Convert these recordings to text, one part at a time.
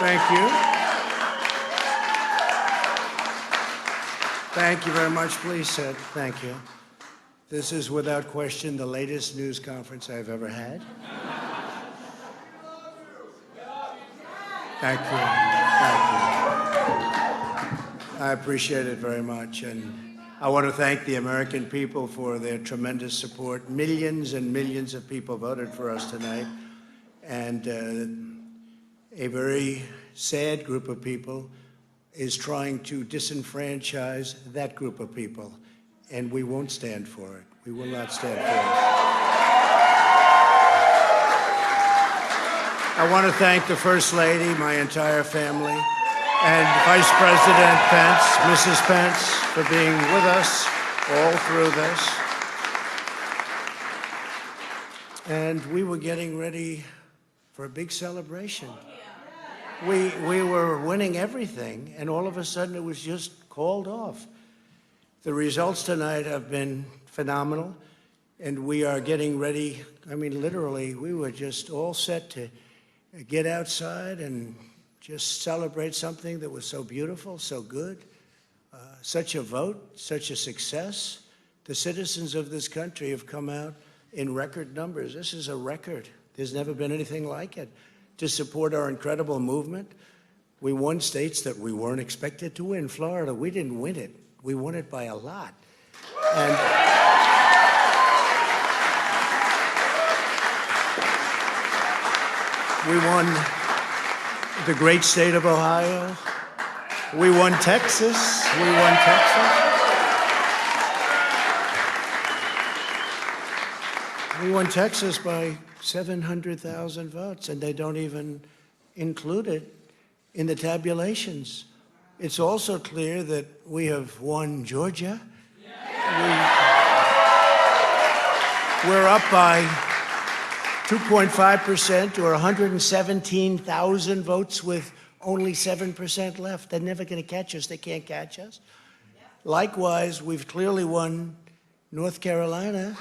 Thank you. Thank you very much. Please sit. Thank you. This is without question the latest news conference I've ever had. Thank you. Thank you. I appreciate it very much. And I want to thank the American people for their tremendous support. Millions and millions of people voted for us tonight. And a very sad group of people is trying to disenfranchise that group of people. And we won't stand for it. We will not stand for it. I want to thank the First Lady, my entire family, and Vice President Pence, Mrs. Pence, for being with us all through this. And we were getting ready for a big celebration. We were winning everything, and all of a sudden it was just called off. The results tonight have been phenomenal, and we are getting ready. I mean, literally, we were just all set to get outside and just celebrate something that was so beautiful, so good, such a vote, such a success. The citizens of this country have come out in record numbers. This is a record. There's never been anything like it. To support our incredible movement, we won states that we weren't expected to win. Florida, we didn't win it. We won it by a lot. And we won the great state of Ohio. We won Texas. We won Texas. We won Texas by 700,000 votes, and they don't even include it in the tabulations. It's also clear that we have won Georgia. We're up by 2.5% or 117,000 votes with only 7% left. They're never going to catch us. They can't catch us. Likewise, we've clearly won North Carolina,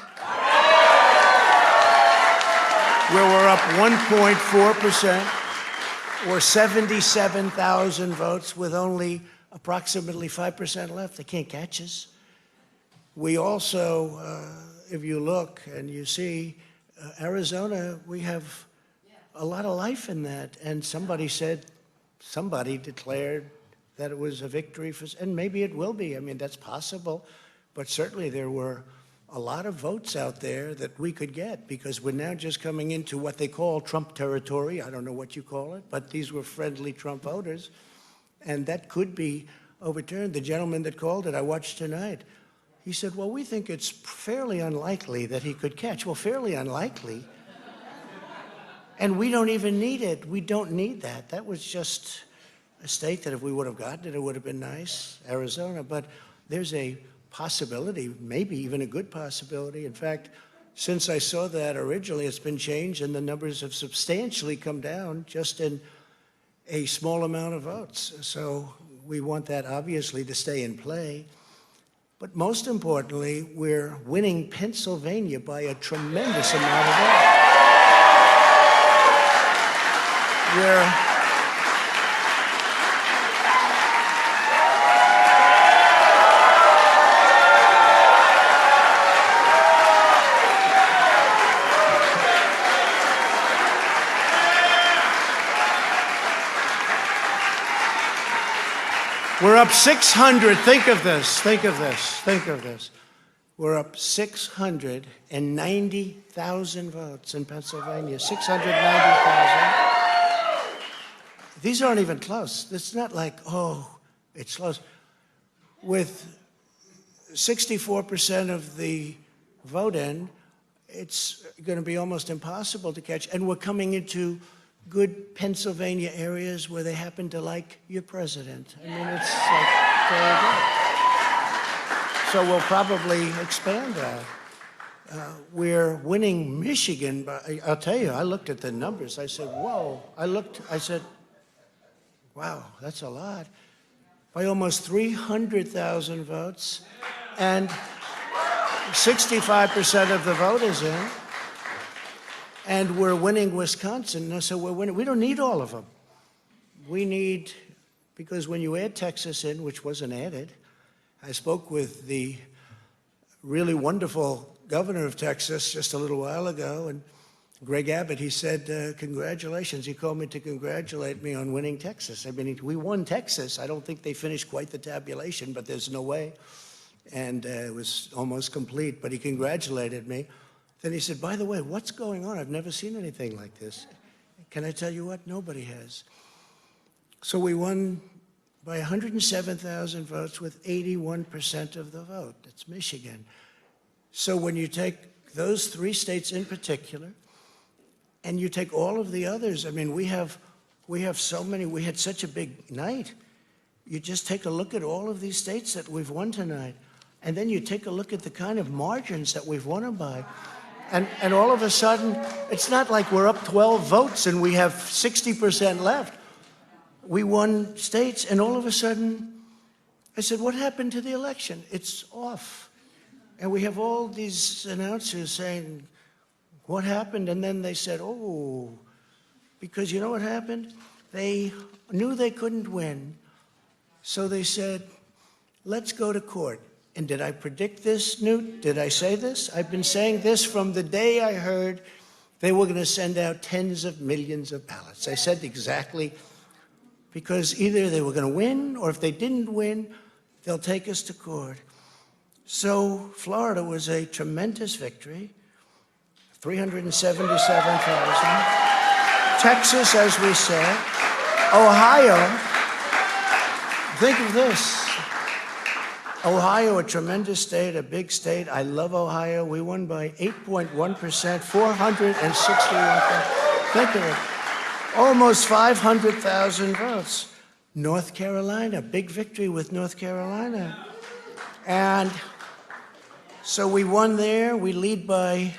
where we're up 1.4% or 77,000 votes with only approximately 5% left. They can't catch us. We also, if you look and you see, Arizona, we have a lot of life in that. And somebody declared that it was a victory for, and maybe it will be. I mean, that's possible. But certainly there were a lot of votes out there that we could get, because we're now just coming into what they call Trump territory. I don't know what you call it, but these were friendly Trump voters, and that could be overturned. The gentleman that called it, I watched tonight, he said, well, we think it's fairly unlikely that he could catch. Well, fairly unlikely. And we don't even need it. We don't need that. That was just a state that if we would have gotten it, it would have been nice, Arizona. But there's a possibility, maybe even a good possibility. In fact, since I saw that originally, it's been changed, and the numbers have substantially come down just in a small amount of votes. So we want that, obviously, to stay in play. But most importantly, we're winning Pennsylvania by a tremendous amount of votes. We're up 600. Think of this. Think of this. Think of this. We're up 690,000 votes in Pennsylvania. 690,000. These aren't even close. It's not like, oh, it's close. With 64% of the vote in, it's going to be almost impossible to catch. And we're coming into good Pennsylvania areas where they happen to like your president. I mean, it's like very good. So we'll probably expand that. We're winning Michigan, but I'll tell you, I looked at the numbers. I said, whoa. I said, wow, that's a lot. By almost 300,000 votes, and 65% of the vote is in. And we're winning Wisconsin. So we're winning. We don't need all of them. we need, because when you add Texas in, which wasn't added, I spoke with the really wonderful governor of Texas just a little while ago, and Greg Abbott, he said, congratulations. He called me to congratulate me on winning Texas. I mean, we won Texas. I don't think they finished quite the tabulation, but there's no way. And it was almost complete, but he congratulated me. Then he said, by the way, what's going on? I've never seen anything like this. Can I tell you what? Nobody has. So we won by 107,000 votes with 81% of the vote. That's Michigan. So when you take those 3 states in particular, and you take all of the others, I mean, we have so many, we had such a big night. You just take a look at all of these states that we've won tonight, and then you take a look at the kind of margins that we've won them by. And all of a sudden, it's not like we're up 12 votes and we have 60% left. We won states, and all of a sudden, I said, what happened to the election? It's off. And we have all these announcers saying, what happened? And then they said, oh, because you know what happened? They knew they couldn't win. So they said, let's go to court. And did I predict this, Newt? Did I say this? I've been saying this from the day I heard they were going to send out tens of millions of ballots. I said exactly, because either they were going to win, or if they didn't win, they'll take us to court. So Florida was a tremendous victory, 377,000. Texas, as we said. Ohio, think of this. Ohio, a tremendous state, a big state. I love Ohio. We won by 8.1%, 461,000. Think of it. Almost 500,000 votes. North Carolina, big victory with North Carolina. And so we won there. We lead by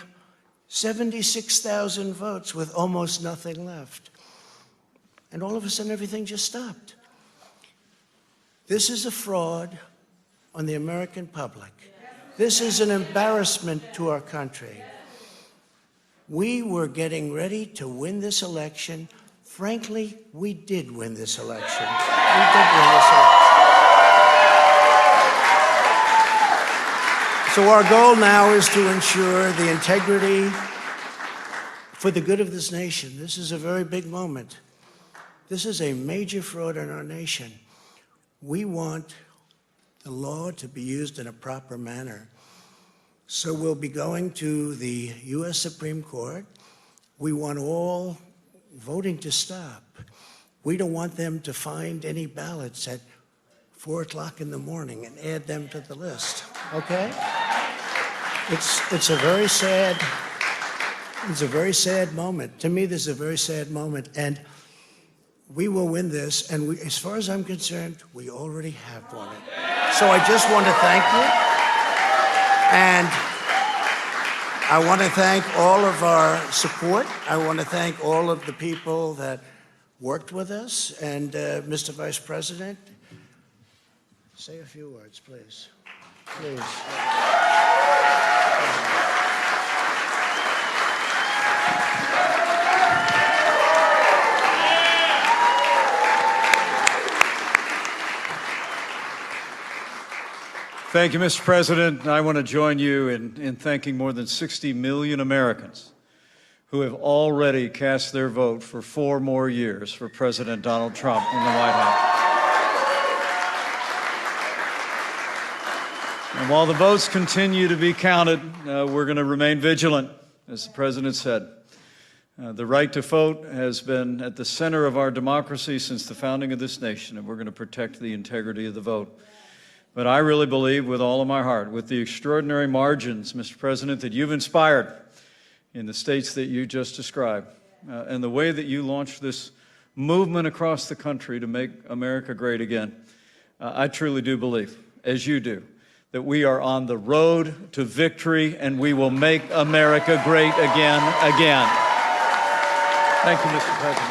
76,000 votes with almost nothing left. And all of a sudden, everything just stopped. This is a fraud on the American public. This is an embarrassment to our country. We were getting ready to win this election. Frankly, we did win this election. We did win this election. So our goal now is to ensure the integrity for the good of this nation. This is a very big moment. This is a major fraud in our nation. We want the law to be used in a proper manner. So we'll be going to the U.S. Supreme Court. We want all voting to stop. We don't want them to find any ballots at 4 o'clock in the morning and add them to the list, okay? It's a very sad moment. To me, this is a very sad moment, and we will win this, and as far as I'm concerned, we already have won it. So I just want to thank you, and I want to thank all of our support. I want to thank all of the people that worked with us, and Mr. Vice President, say a few words, please. Please. Thank you, Mr. President. I want to join you in thanking more than 60 million Americans who have already cast their vote for 4 more years for President Donald Trump in the White House. And while the votes continue to be counted, we're going to remain vigilant, as the President said. The right to vote has been at the center of our democracy since the founding of this nation, and we're going to protect the integrity of the vote. But I really believe with all of my heart, with the extraordinary margins, Mr. President, that you've inspired in the states that you just described, and the way that you launched this movement across the country to make America great again, I truly do believe, as you do, that we are on the road to victory and we will make America great again. Thank you, Mr. President.